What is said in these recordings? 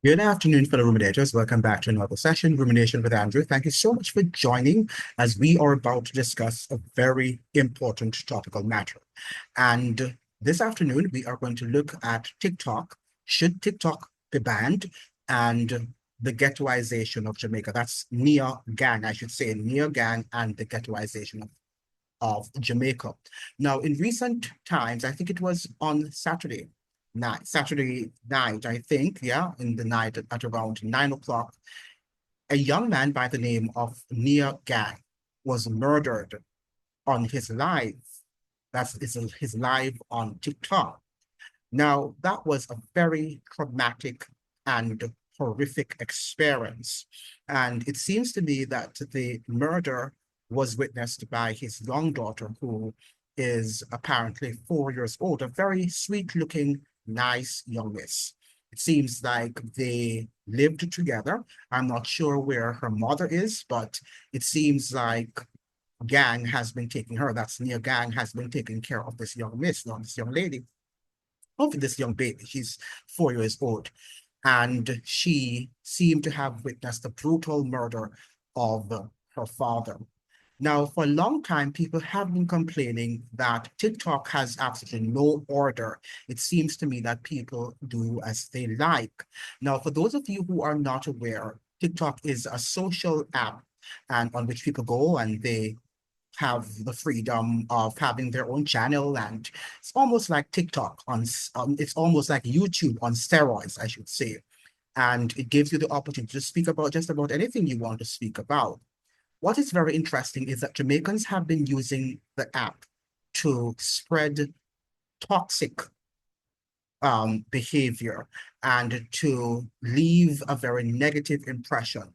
Good afternoon, fellow ruminators. Welcome back to another session, Rumination with Andrew. Thank you so much for joining as we are about to discuss a very important topical matter. And this afternoon, we are going to look at TikTok. Should TikTok be banned? And the ghettoisation of Jamaica. That's Niah Gang, I should say, Niah Gang and the ghettoisation of Jamaica. Now, in recent times, I think it was on Saturday night, I think, yeah, in the night at around 9 o'clock, a young man by the name of Niah Gang was murdered on his live. His live on TikTok. Now, that was a very traumatic and horrific experience. And it seems to me that the murder was witnessed by his young daughter, who is apparently 4 years old, a very sweet looking, nice young miss. It seems like they lived together. I'm not sure where her mother is, but it seems like Gang has been taking her, that's Niah Gang has been taking care of this young miss, not this young lady, of this young baby. She's 4 years old. And she seemed to have witnessed the brutal murder of her father. Now, for a long time, people have been complaining that TikTok has absolutely no order. It seems to me that people do as they like. Now, for those of you who are not aware, TikTok is a social app and on which people go and they have the freedom of having their own channel, and it's almost like TikTok it's almost like YouTube on steroids, I should say. And it gives you the opportunity to speak about just about anything you want to speak about. What is very interesting is that Jamaicans have been using the app to spread toxic behavior and to leave a very negative impression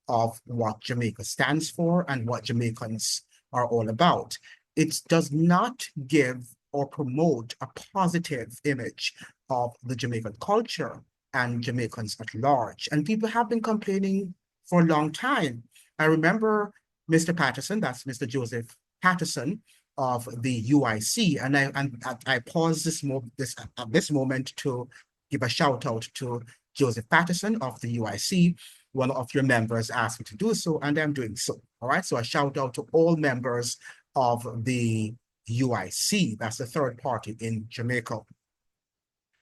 of what Jamaica stands for and what Jamaicans are all about. It does not give or promote a positive image of the Jamaican culture and Jamaicans at large. And people have been complaining for a long time. I remember Mr. Patterson, that's Mr. Joseph Patterson of the UIC, and I pause at this moment to give a shout out to Joseph Patterson of the UIC. One of your members asked me to do so, and I'm doing so. All right, so a shout out to all members of the UIC. That's the third party in Jamaica.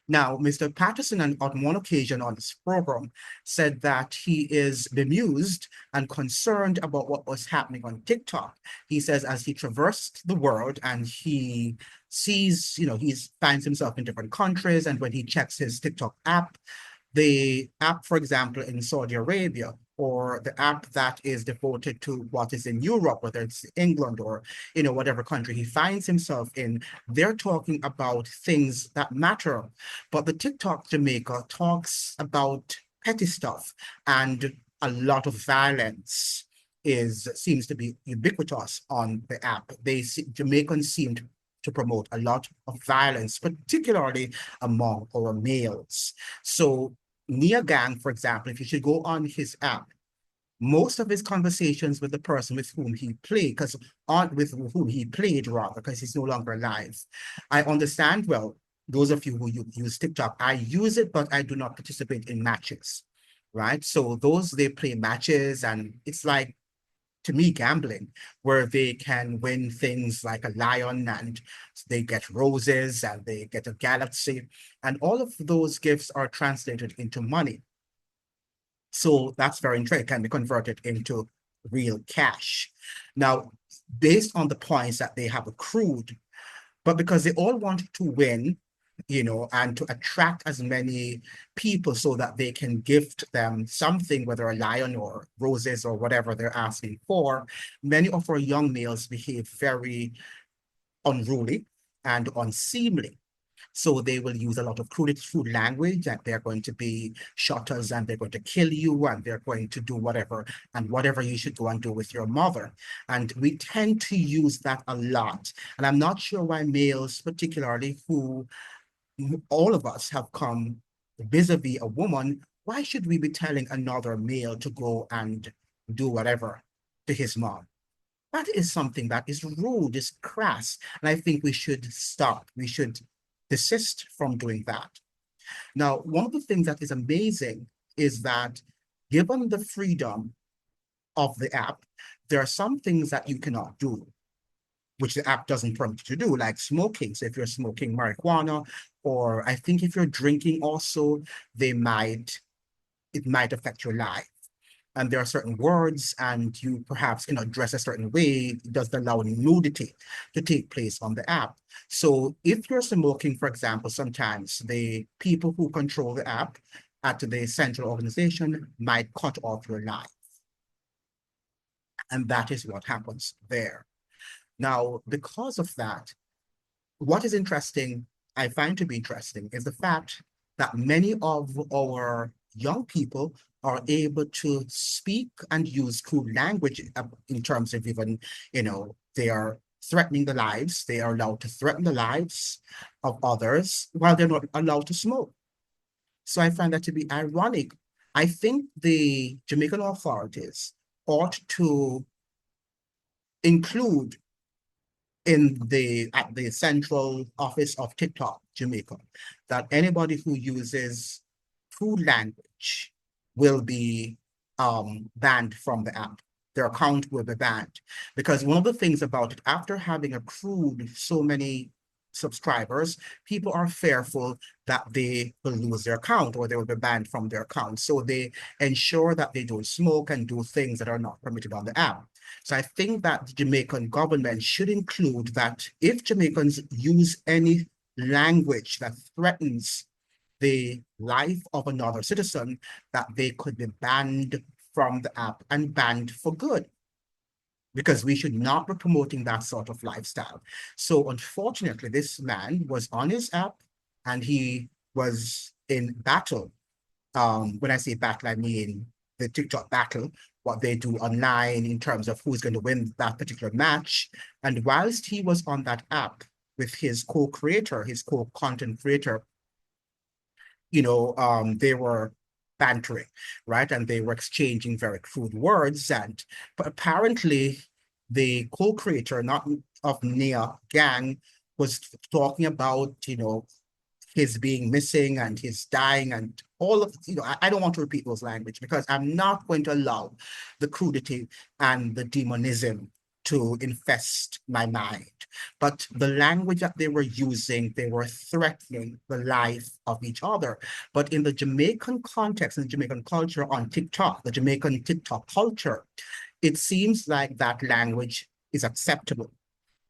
Now, Mr. Patterson, on one occasion on this program, said that he is bemused and concerned about what was happening on TikTok. He says as he traversed the world and he sees, he finds himself in different countries, and when he checks his TikTok app, the app, for example, in Saudi Arabia, or the app that is devoted to what is in Europe, whether it's England or whatever country he finds himself in, they're talking about things that matter. But the TikTok Jamaica talks about petty stuff, and a lot of violence seems to be ubiquitous on the app. Jamaicans seem to promote a lot of violence, particularly among our males. So Niah Gang, for example, if you should go on his app, most of his conversations with the person with whom he played, with whom he played rather, because he's no longer alive. I understand, well, those of you who use TikTok, I use it, but I do not participate in matches, right? So they play matches, and it's like, to me, gambling, where they can win things like a lion, and they get roses, and they get a galaxy, and all of those gifts are translated into money. So that's very interesting, can be converted into real cash. Now, based on the points that they have accrued, but because they all want to win, and to attract as many people so that they can gift them something, whether a lion or roses or whatever they're asking for, many of our young males behave very unruly and unseemly. So they will use a lot of crude language, and they're going to be shutters, and they're going to kill you, and they're going to do whatever, and whatever you should go and do with your mother. And we tend to use that a lot. And I'm not sure why males, particularly, who all of us have come vis-a-vis a woman, why should we be telling another male to go and do whatever to his mom? That is something that is rude, is crass, and I think we should stop. We should desist from doing that. Now, one of the things that is amazing is that given the freedom of the app, there are some things that you cannot do, which the app doesn't permit you to do, like smoking. So if you're smoking marijuana, or I think if you're drinking also, it might affect your life. And there are certain words, and you perhaps dress a certain way. It doesn't allow nudity to take place on the app. So if you're smoking, for example, sometimes the people who control the app at the central organization might cut off your life. And that is what happens there. Now, because of that, what is interesting, I find to be interesting, is the fact that many of our young people are able to speak and use crude language in terms of even, they are threatening the lives. They are allowed to threaten the lives of others while they're not allowed to smoke. So I find that to be ironic. I think the Jamaican authorities ought to include at the central office of Tik Tok, Jamaica, that anybody who uses crude language will be banned from the app. Their account will be banned. Because one of the things about it, after having accrued so many subscribers, people are fearful that they will lose their account or they will be banned from their account. So they ensure that they don't smoke and do things that are not permitted on the app. So I think that the Jamaican government should include that if Jamaicans use any language that threatens the life of another citizen, that they could be banned from the app and banned for good, because we should not be promoting that sort of lifestyle. So unfortunately, this man was on his app and he was in battle. When I say battle, I mean the TikTok battle, what they do online in terms of who's going to win that particular match. And whilst he was on that app with his co-creator, his co-content creator, they were bantering, right? And they were exchanging very crude words. But apparently the co-creator, not of Niah Gang, was talking about, his being missing and his dying and all of, I don't want to repeat those language because I'm not going to allow the crudity and the demonism to infest my mind. But the language that they were using, they were threatening the life of each other. But in the Jamaican context, in the Jamaican culture on TikTok, the Jamaican TikTok culture, it seems like that language is acceptable.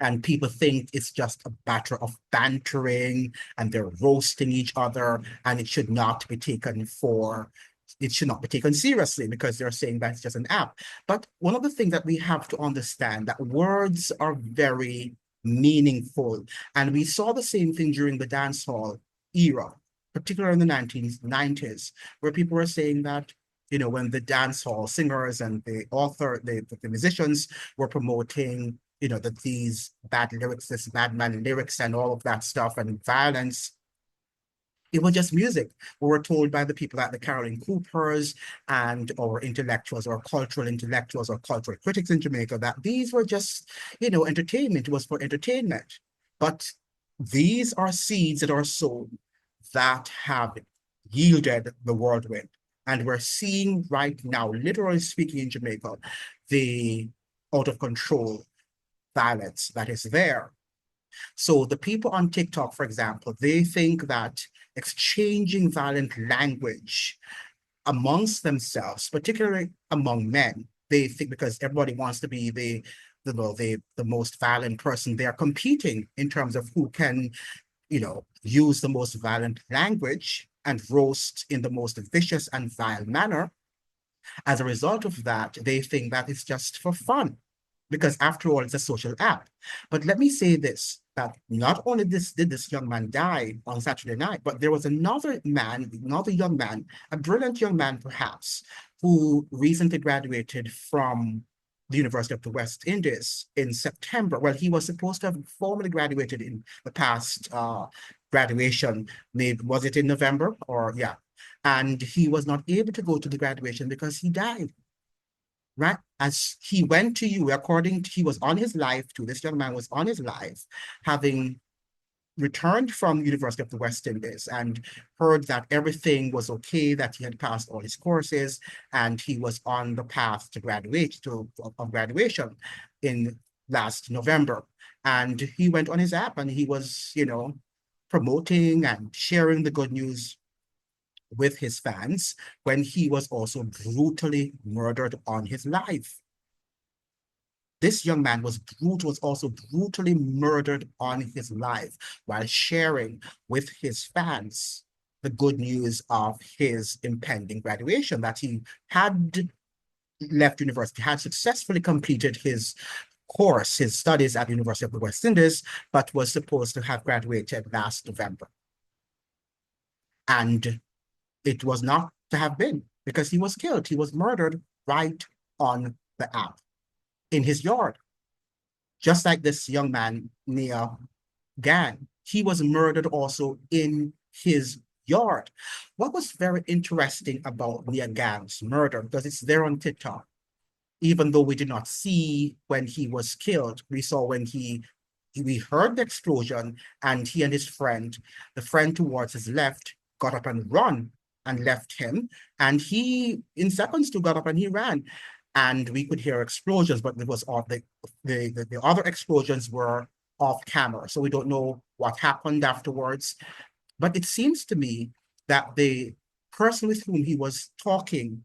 And people think it's just a matter of bantering and they're roasting each other, and it should not be taken seriously because they're saying that's just an app. But one of the things that we have to understand, that words are very meaningful. And we saw the same thing during the dancehall era, particularly in the 1990s, where people were saying that, when the dancehall singers and the musicians were promoting, that these bad lyrics, this bad man lyrics and all of that stuff and violence, it was just music. We were told by the people at the Carolyn Coopers and our intellectuals or cultural intellectuals or cultural critics in Jamaica that these were just, entertainment. It was for entertainment. But these are seeds that are sown that have yielded the whirlwind. And we're seeing right now, literally speaking in Jamaica, the out of control violence that is there. So the people on TikTok, for example, they think that exchanging violent language amongst themselves, particularly among men, they think because everybody wants to be the most violent person, they're competing in terms of who can, use the most violent language and roast in the most vicious and vile manner. As a result of that, they think that it's just for fun, because after all, it's a social app. But let me say this, that not only did this young man die on Saturday night, but there was another young man, a brilliant young man perhaps, who recently graduated from the University of the West Indies in September. Well, he was supposed to have formally graduated in the past graduation, maybe was it in November or yeah. And he was not able to go to the graduation because he died. Right? As he went to you, he was on his life too. This young man was on his life, having returned from University of the West Indies and heard that everything was okay, that he had passed all his courses, and he was on the path to graduation in last November. And he went on his app and he was, promoting and sharing the good news with his fans when he was also brutally murdered on his live. This young man was also brutally murdered on his live while sharing with his fans the good news of his impending graduation, that he had left university, had successfully completed his course, his studies at the University of the West Indies, but was supposed to have graduated last November. And it was not to have been, because he was killed. He was murdered right on the app in his yard. Just like this young man, Niah Gang, he was murdered also in his yard. What was very interesting about Niah Gang's murder, because it's there on TikTok, even though we did not see when he was killed, we saw when we heard the explosion, and he and his friend, the friend towards his left, got up and run and left him. And he, in seconds, too, got up and he ran. And we could hear explosions, but it was off the other explosions were off camera. So we don't know what happened afterwards. But it seems to me that the person with whom he was talking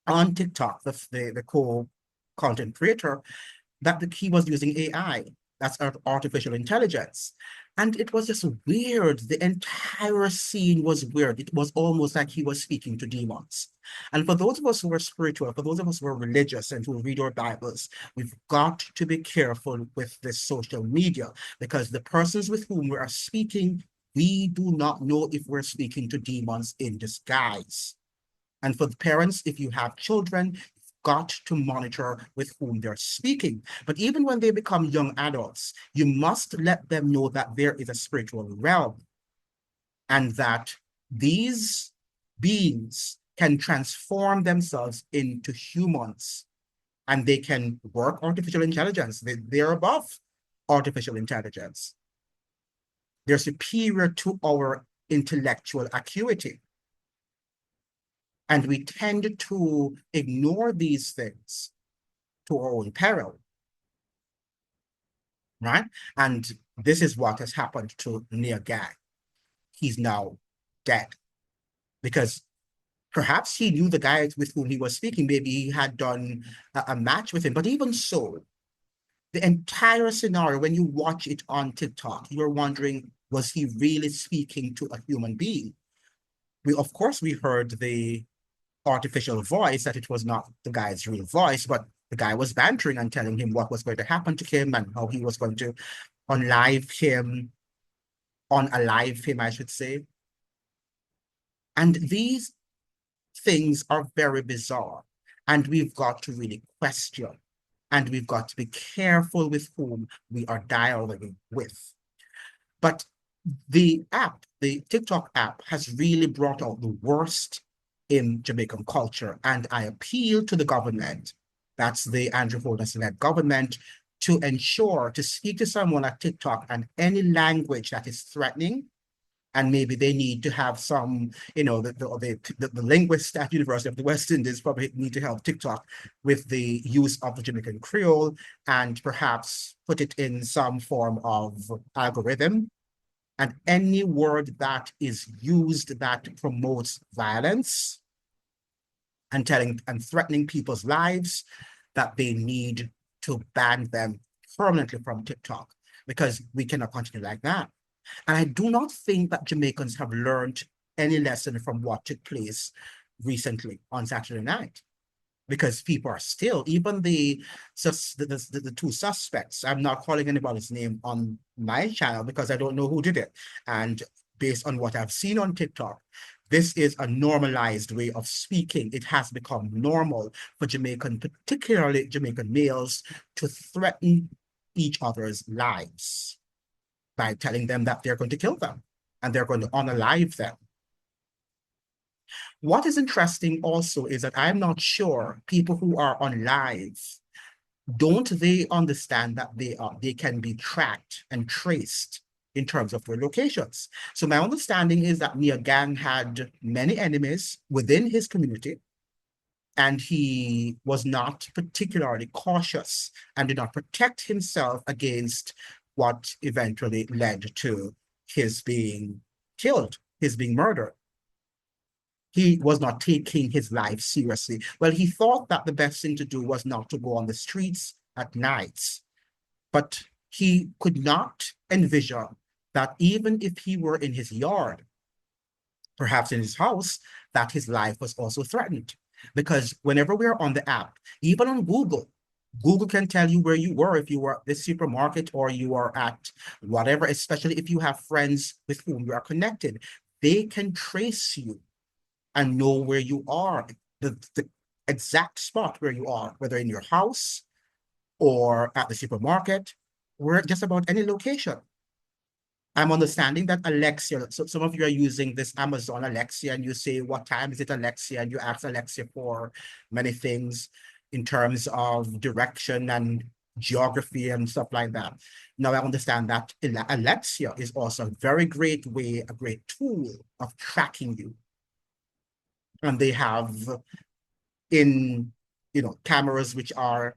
on TikTok, the co-content creator, that he was using AI, that's artificial intelligence. And it was just weird. The entire scene was weird. It was almost like he was speaking to demons. And for those of us who are spiritual, for those of us who are religious and who read our Bibles, we've got to be careful with this social media, because the persons with whom we are speaking, we do not know if we're speaking to demons in disguise. And for the parents, if you have children, you've got to monitor with whom they're speaking. But even when they become young adults, you must let them know that there is a spiritual realm and that these beings can transform themselves into humans, and they can work artificial intelligence. They're above artificial intelligence. They're superior to our intellectual acuity. And we tend to ignore these things to our own peril, right? And this is what has happened to Niah Gang. He's now dead because perhaps he knew the guy with whom he was speaking. Maybe he had done a match with him. But even so, the entire scenario, when you watch it on TikTok, you're wondering, was he really speaking to a human being? Of course, we heard the artificial voice, that it was not the guy's real voice, but the guy was bantering and telling him what was going to happen to him and how he was going to unalive him, I should say. And these things are very bizarre, and we've got to really question, and we've got to be careful with whom we are dialoguing with. But the TikTok app, has really brought out the worst in Jamaican culture. And I appeal to the government, that's the Andrew Holness-led government, to ensure to speak to someone at TikTok and any language that is threatening. And maybe they need to have some, the linguists at University of the West Indies probably need to help TikTok with the use of the Jamaican Creole, and perhaps put it in some form of algorithm. And any word that is used that promotes violence and threatening people's lives, that they need to ban them permanently from TikTok, because we cannot continue like that. And I do not think that Jamaicans have learned any lesson from what took place recently on Saturday night, because people are still, even the two suspects, I'm not calling anybody's name on my channel because I don't know who did it. And based on what I've seen on TikTok, this is a normalized way of speaking. It has become normal for particularly Jamaican males, to threaten each other's lives by telling them that they're going to kill them and they're going to unalive them. What is interesting also is that I'm not sure people who are on live, don't they understand that they can be tracked and traced in terms of their locations. So my understanding is that Niah Gang had many enemies within his community, and he was not particularly cautious and did not protect himself against what eventually led to his being killed, his being murdered. He was not taking his life seriously. Well, he thought that the best thing to do was not to go on the streets at night, but he could not envision that even if he were in his yard, perhaps in his house, that his life was also threatened. Because whenever we're on the app, even on Google, Google can tell you where you were if you were at the supermarket or you are at whatever, especially if you have friends with whom you are connected. They can trace you and know where you are, the exact spot where you are, whether in your house or at the supermarket, or just about any location. I'm understanding that Alexia, so some of you are using this Amazon Alexia and you say, what time is it, Alexia? And you ask Alexia for many things in terms of direction and geography and stuff like that. Now I understand that Alexia is also a very great way, a great tool of tracking you. And they have in, cameras which are,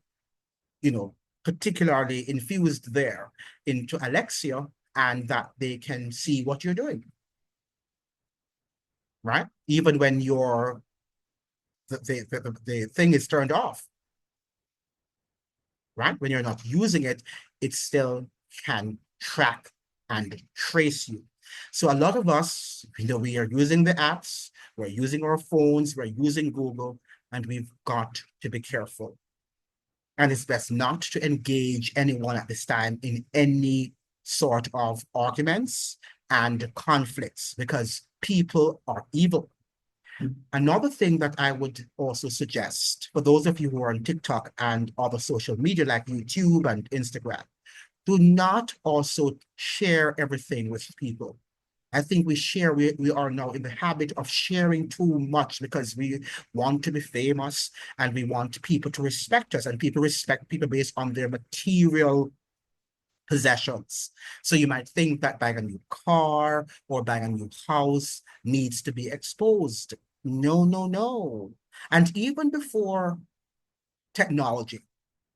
particularly infused there into Alexia, and that they can see what you're doing, right? Even when the thing is turned off, right? When you're not using it, it still can track and trace you. So a lot of us, we are using the apps, we're using our phones, we're using Google, and we've got to be careful. And it's best not to engage anyone at this time in any sort of arguments and conflicts, because people are evil. Another thing that I would also suggest for those of you who are on TikTok and other social media like YouTube and Instagram, do not also share everything with people. I think we are now in the habit of sharing too much because we want to be famous and we want people to respect us, and people respect people based on their material possessions. So you might think that buying a new car or buying a new house needs to be exposed. No, no, no. And even before technology,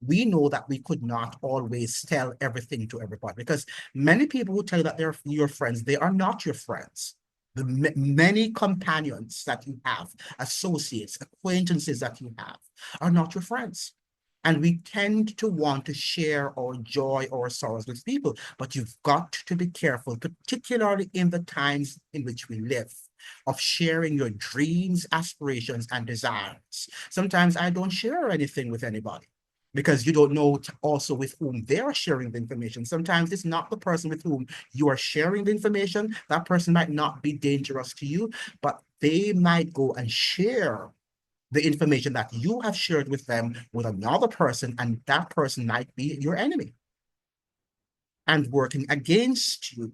we know that we could not always tell everything to everybody, because many people who tell you that they're your friends, they are not your friends. The many companions that you have, associates, acquaintances that you have, are not your friends. And we tend to want to share our joy or sorrows with people, but you've got to be careful, particularly in the times in which we live, of sharing your dreams, aspirations, and desires. Sometimes I don't share anything with anybody because you don't know also with whom they are sharing the information. Sometimes it's not the person with whom you are sharing the information. That person might not be dangerous to you, but they might go and share the information that you have shared with them with another person, and that person might be your enemy and working against you.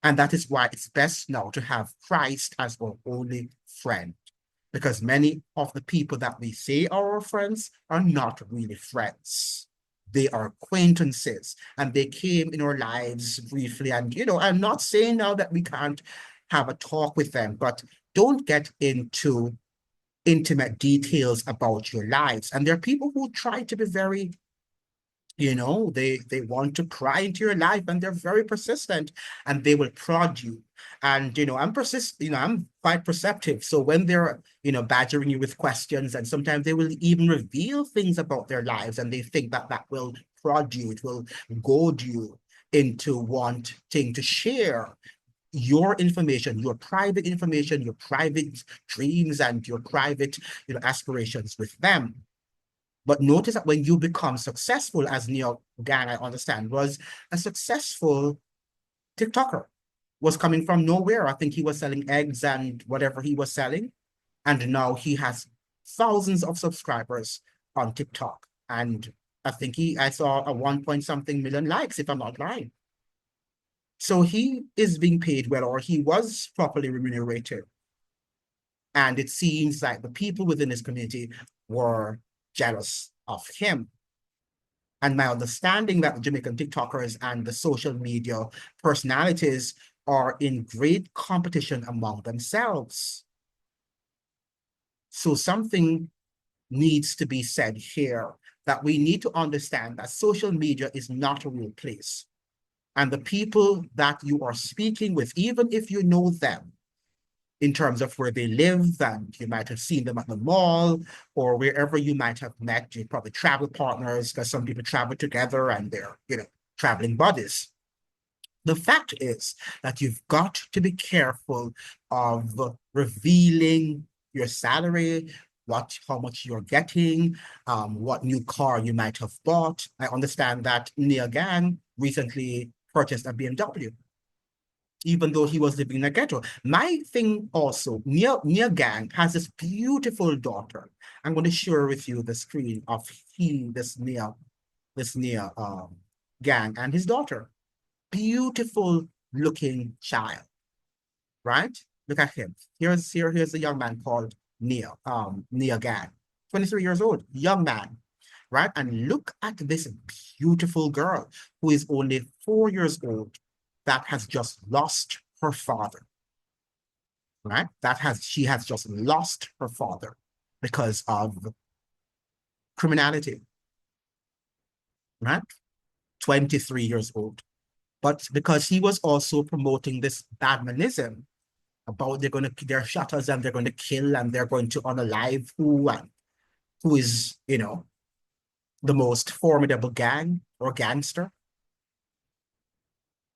And that is why it's best now to have Christ as our only friend, because many of the people that we say are our friends are not really friends. They are acquaintances, and they came in our lives briefly. And, I'm not saying now that we can't have a talk with them, but don't get into intimate details about your lives. And there are people who try to be very, they want to pry into your life, and they're very persistent, and they will prod you. And I'm quite perceptive. So when they're, badgering you with questions, and sometimes they will even reveal things about their lives, and they think that that will prod you, it will goad you into wanting to share your information, your private information, your private dreams, and your private, aspirations with them. But notice that when you become successful, as Niah Gang, I understand, was a successful TikToker, was coming from nowhere. I think he was selling eggs and whatever he was selling. And now he has thousands of subscribers on TikTok. And I saw a 1 point something million likes, if I'm not lying. So he is being paid well, or he was properly remunerated. And it seems like the people within his community were jealous of him. And my understanding that the Jamaican TikTokers and the social media personalities are in great competition among themselves. So something needs to be said here, that we need to understand that social media is not a real place. And the people that you are speaking with, even if you know them in terms of where they live, and you might have seen them at the mall or wherever you might have met, you probably travel partners, because some people travel together and they're, traveling buddies. The fact is that you've got to be careful of revealing your salary, how much you're getting, what new car you might have bought. I understand that Niah Gang recently purchased a BMW, even though he was living in a ghetto. My thing also, Niah Gang has this beautiful daughter. I'm going to share with you the screen of this Niah Gang and his daughter. Beautiful looking child, right? Look at him. Here's a young man called Niah Gang, 23 years old, young man, right? And look at this beautiful girl who is only 4 years old that has just lost her father, right? She has just lost her father because of criminality, right? 23 years old. But because he was also promoting this badmanism about they're shutters and they're going to kill and they're going to unalive who is, the most formidable gang or gangster,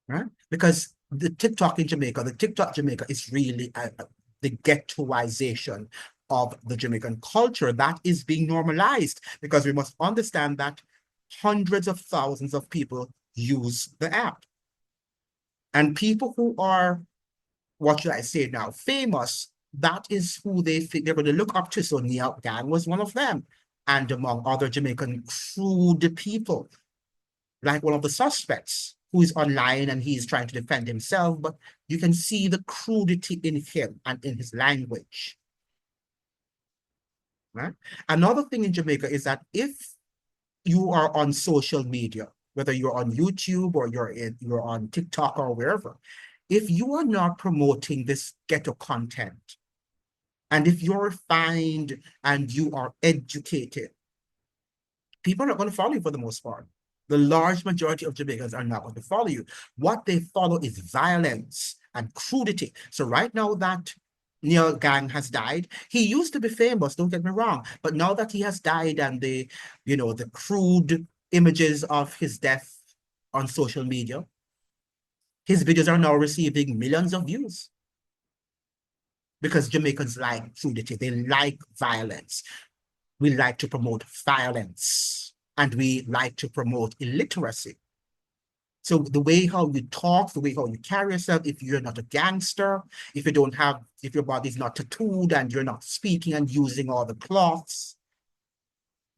right? Because the TikTok Jamaica is really the ghettoisation of the Jamaican culture that is being normalized, because we must understand that hundreds of thousands of people use the app. And people who are, what should I say now, famous, that is who they think they're going to look up to. So Niah Gang was one of them. And among other Jamaican crude people, like one of the suspects who is online and he's trying to defend himself, but you can see the crudity in him and in his language. Right? Another thing in Jamaica is that if you are on social media, whether you're on YouTube or you're on TikTok or wherever, if you are not promoting this ghetto content, and if you're refined and you are educated, people are not going to follow you for the most part. The large majority of Jamaicans are not going to follow you. What they follow is violence and crudity. So right now that Niah Gang has died, he used to be famous, don't get me wrong, but now that he has died and the crude images of his death on social media, his videos are now receiving millions of views because Jamaicans like crudity. They like violence. We like to promote violence and we like to promote illiteracy. So the way how you talk, the way how you carry yourself, if you're not a gangster, if your body's not tattooed and you're not speaking and using all the cloths,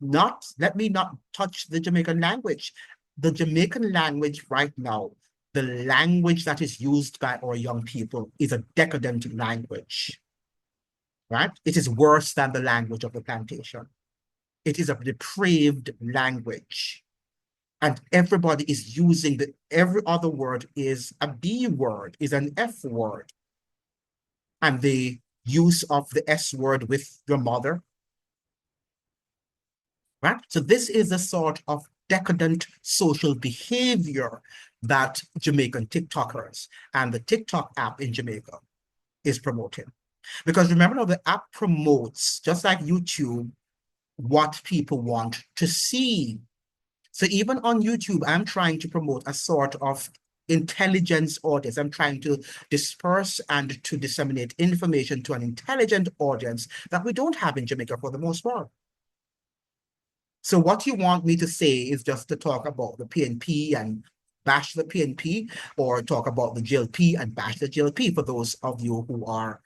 let me not touch the Jamaican language. The Jamaican language right now, the language that is used by our young people is a decadent language, right? It is worse than the language of the plantation. It is a depraved language. And everybody is using every other word is a B word, is an F word. And the use of the S word with your mother, right? So this is a sort of decadent social behavior that Jamaican TikTokers and the TikTok app in Jamaica is promoting. Because remember now, the app promotes, just like YouTube, what people want to see. So even on YouTube, I'm trying to promote a sort of intelligence audience. I'm trying to disperse and to disseminate information to an intelligent audience that we don't have in Jamaica for the most part. So what you want me to say is just to talk about the PNP and bash the PNP, or talk about the GLP and bash the GLP for those of you who are,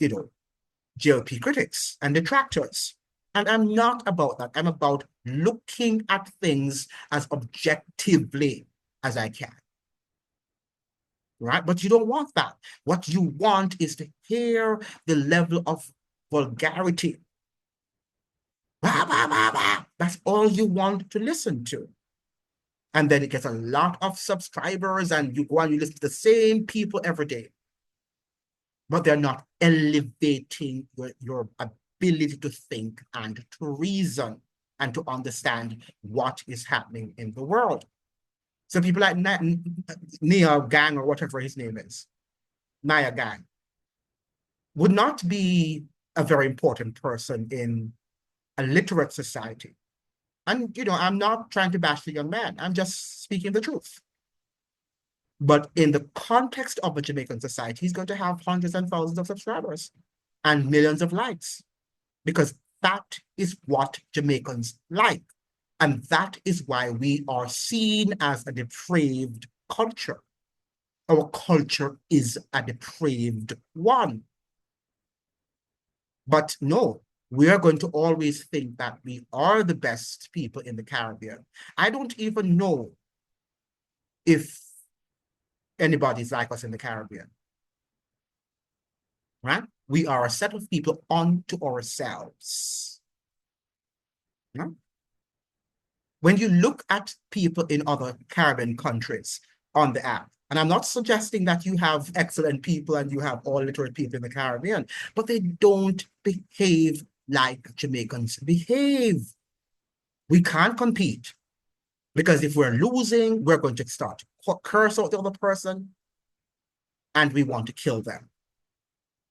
GLP critics and detractors. And I'm not about that. I'm about looking at things as objectively as I can. Right? But you don't want that. What you want is to hear the level of vulgarity. Bah, bah, bah, bah. That's all you want to listen to. And then it gets a lot of subscribers, and you go and you listen to the same people every day. But they're not elevating your ability to think and to reason and to understand what is happening in the world. So people like Niah Gang, or whatever his name is, Niah Gang, would not be a very important person in a literate society. And, I'm not trying to bash the young man. I'm just speaking the truth. But in the context of a Jamaican society, he's going to have hundreds and thousands of subscribers and millions of likes, because that is what Jamaicans like. And that is why we are seen as a depraved culture. Our culture is a depraved one. But no, we are going to always think that we are the best people in the Caribbean. I don't even know if anybody's like us in the Caribbean, right? We are a set of people unto ourselves. Right? When you look at people in other Caribbean countries on the app, and I'm not suggesting that you have excellent people and you have all literate people in the Caribbean, but they don't behave like Jamaicans behave. We can't compete, because if we're losing, we're going to start to curse out the other person, and we want to kill them.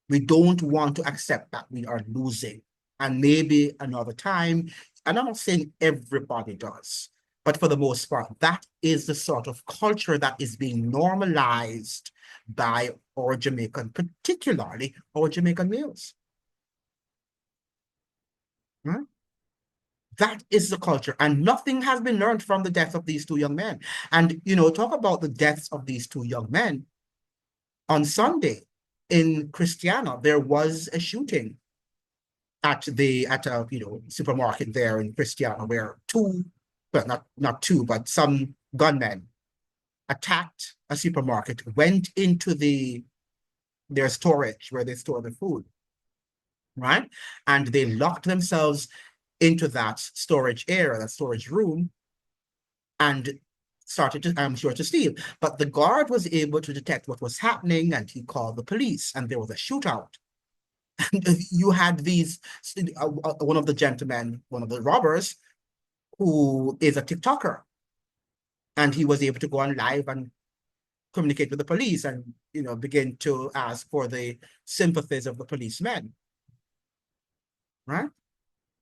We don't want to accept that we are losing. And maybe another time, and I'm not saying everybody does, but for the most part, that is the sort of culture that is being normalized by our Jamaican, particularly our Jamaican males. Right? That is the culture, and nothing has been learned from the death of these two young men. And, talk about the deaths of these two young men. On Sunday in Christiana, there was a shooting at a supermarket there in Christiana, where two, well, not two, but some gunmen attacked a supermarket, went into their storage where they store the food, right? And they locked themselves into that storage area, that storage room, and started to, I'm sure, to steal. But the guard was able to detect what was happening, and he called the police, and there was a shootout. And you had one of the gentlemen, one of the robbers, who is a TikToker, and he was able to go on live and communicate with the police, and begin to ask for the sympathies of the policemen, right?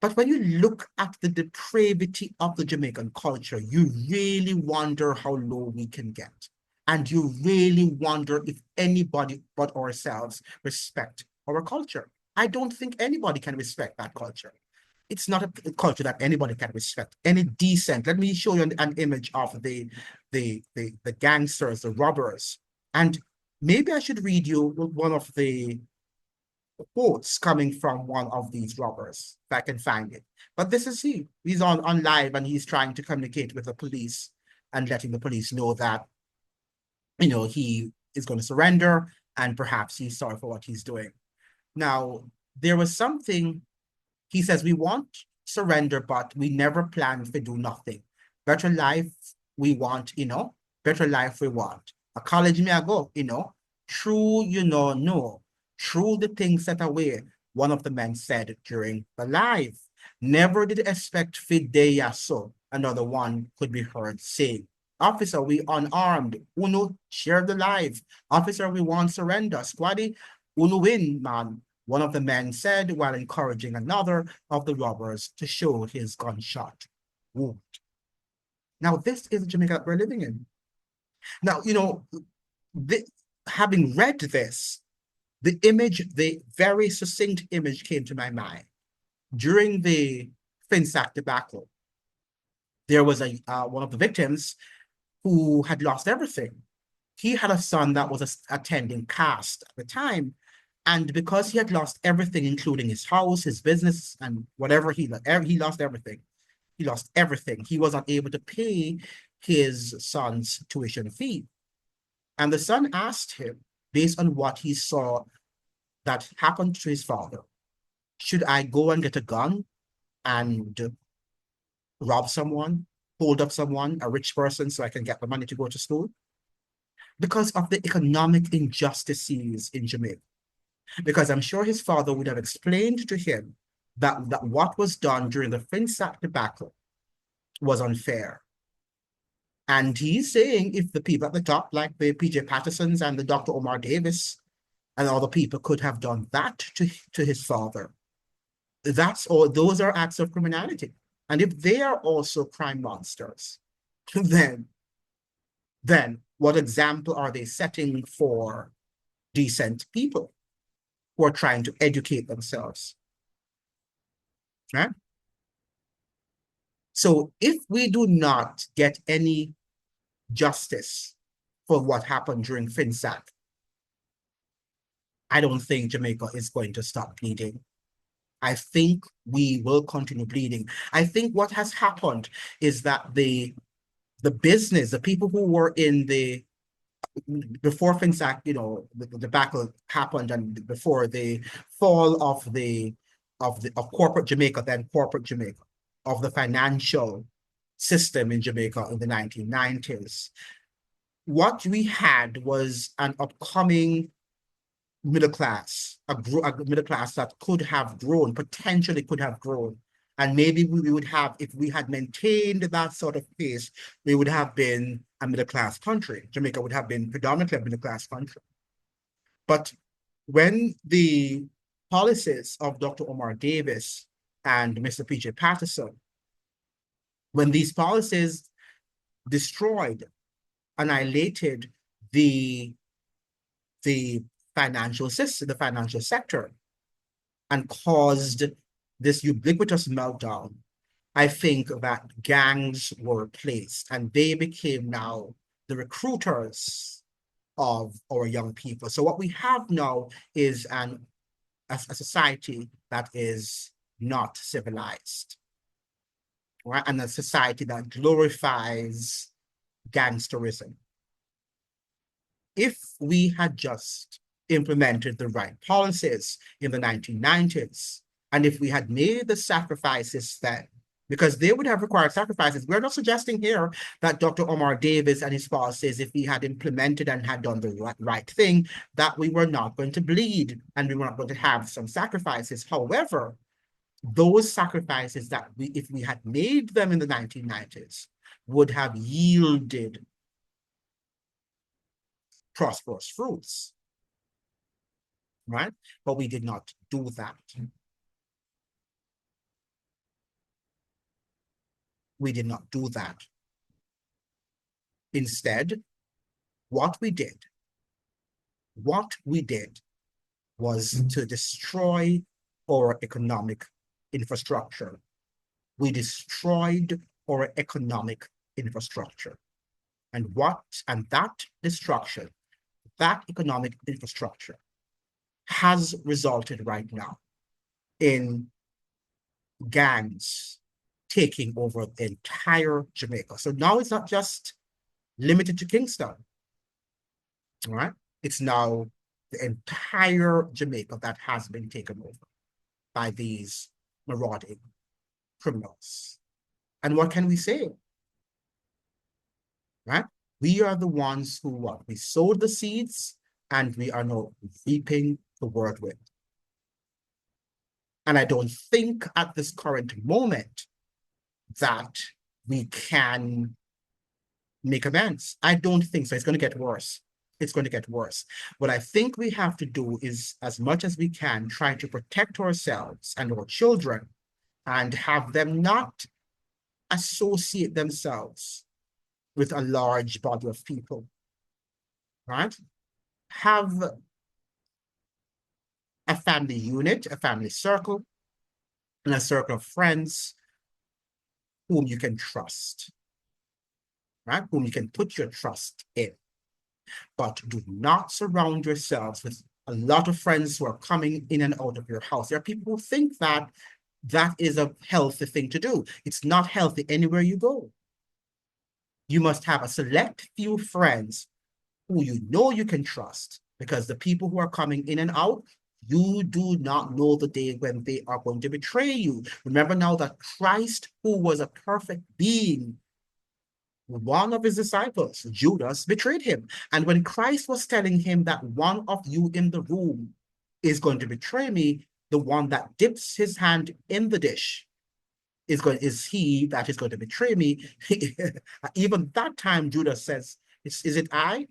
But when you look at the depravity of the Jamaican culture, you really wonder how low we can get. And you really wonder if anybody but ourselves respect our culture. I don't think anybody can respect that culture. It's not a culture that anybody can respect. Any decent. Let me show you an image of the gangsters, the robbers. And maybe I should read you one of the quotes coming from one of these robbers, if I can find it. But this is he. He's on live, and he's trying to communicate with the police and letting the police know that, he is going to surrender, and perhaps he's sorry for what he's doing. Now, there was something, he says, we want surrender, but we never plan to do nothing. Better life we want, better life we want. A college may I go, true, no. True the things set away, one of the men said during the live. Never did expect Fidea so, another one could be heard saying. Officer, we unarmed. Uno, share the life. Officer, we want surrender. Squaddy, Uno win, man. One of the men said while encouraging another of the robbers to show his gunshot wound. Now, this is Jamaica that we're living in. Now, having read this, the very succinct image came to my mind. During the Finsack debacle, there was one of the victims who had lost everything. He had a son that was attending cast at the time, and because he had lost everything, including his house, his business, and whatever he lost everything. He lost everything. He was not able to pay his son's tuition fee. And the son asked him, based on what he saw that happened to his father, should I go and get a gun and rob someone? hold up someone, a rich person, so I can get the money to go to school? Because of the economic injustices in Jamaica. Because I'm sure his father would have explained to him that what was done during the FinSAC debacle was unfair. And he's saying if the people at the top, like the PJ Pattersons and the Dr. Omar Davis and other people could have done that to his father, that's all, those are acts of criminality. And if they are also crime monsters, then what example are they setting for decent people who are trying to educate themselves? Right? So if we do not get any justice for what happened during FinSAC, I don't think Jamaica is going to stop bleeding. I think we will continue bleeding. I think what has happened is that the business, the people who were in the before FinSAC, the battle happened, and before the fall of corporate Jamaica, then corporate Jamaica, of the financial system in Jamaica in the 1990s, what we had was an upcoming middle class, a middle class that could have grown, potentially could have grown. And maybe we would have, if we had maintained that sort of pace, we would have been a middle class country. Jamaica would have been predominantly a middle class country. But when the policies of Dr. Omar Davis and Mr. PJ Patterson, when these policies destroyed, annihilated the financial system, the financial sector, and caused this ubiquitous meltdown, I think that gangs were placed and they became now the recruiters of our young people. So what we have now is a society that is not civilized, right? And a society that glorifies gangsterism. If we had just implemented the right policies in the 1990s, and if we had made the sacrifices then, because they would have required sacrifices. We're not suggesting here that Dr. Omar Davis and his policies, if he had implemented and had done the right thing, that we were not going to bleed and we were not going to have some sacrifices. However, those sacrifices that if we had made them in the 1990s, would have yielded prosperous fruits, right? But we did not do that. We did not do that. Instead, what we did was to destroy our economic infrastructure. We destroyed our economic infrastructure. And that destruction, that economic infrastructure has resulted right now in gangs taking over the entire Jamaica. So now it's not just limited to Kingston, right? It's now the entire Jamaica that has been taken over by these marauding criminals. And what can we say? Right? We are the ones who we sowed the seeds and we are now reaping the whirlwind. And I don't think at this current moment that we can make amends. I don't think so. It's going to get worse. It's going to get worse. What I think we have to do is, as much as we can, try to protect ourselves and our children and have them not associate themselves with a large body of people, right? Have a family unit, a family circle, and a circle of friends whom you can trust, right? Whom you can put your trust in. But do not surround yourselves with a lot of friends who are coming in and out of your house. There are people who think that that is a healthy thing to do. It's not healthy anywhere you go. You must have a select few friends who you know you can trust, because the people who are coming in and out, you do not know the day when they are going to betray you. Remember now that Christ, who was a perfect being, one of his disciples, Judas, betrayed him. And when Christ was telling him that one of you in the room is going to betray me, the one that dips his hand in the dish is he that is going to betray me. Even that time, Judas says, is it I?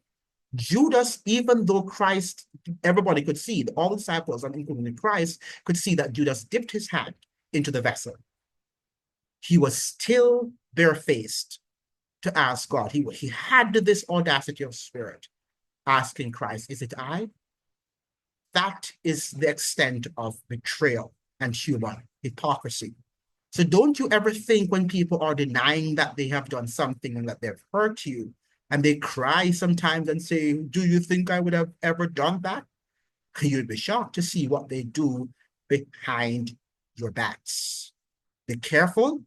Judas, even though Christ, everybody could see, all the disciples, and including Christ, could see that Judas dipped his hand into the vessel. He was still barefaced to ask God. He had this audacity of spirit, asking Christ, is it I? That is the extent of betrayal and human hypocrisy. So don't you ever think when people are denying that they have done something and that they've hurt you, and they cry sometimes and say, do you think I would have ever done that? You'd be shocked to see what they do behind your backs. Be careful.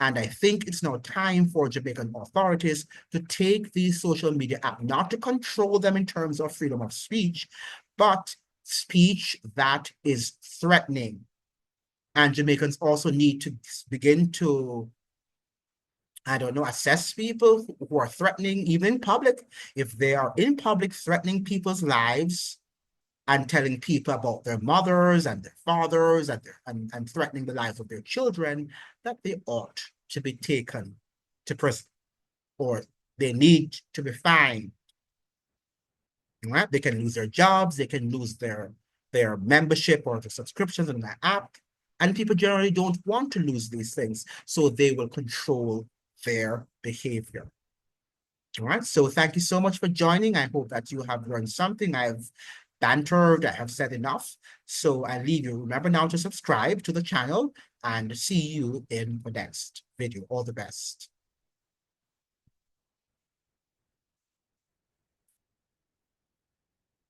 And I think it's now time for Jamaican authorities to take these social media apps, not to control them in terms of freedom of speech, but speech that is threatening. And Jamaicans also need to begin to, I don't know, assess people who are threatening, even in public. If they are in public threatening people's lives and telling people about their mothers and their fathers and threatening the lives of their children, that they ought to be taken to prison or they need to be fined. Right? They can lose their jobs, they can lose their membership or their subscriptions in the app. And people generally don't want to lose these things, so they will control their behavior. All right. So thank you so much for joining. I hope that you have learned something. I've bantered, I have said enough. So I leave you. Remember now to subscribe to the channel and see you in the next video. All the best.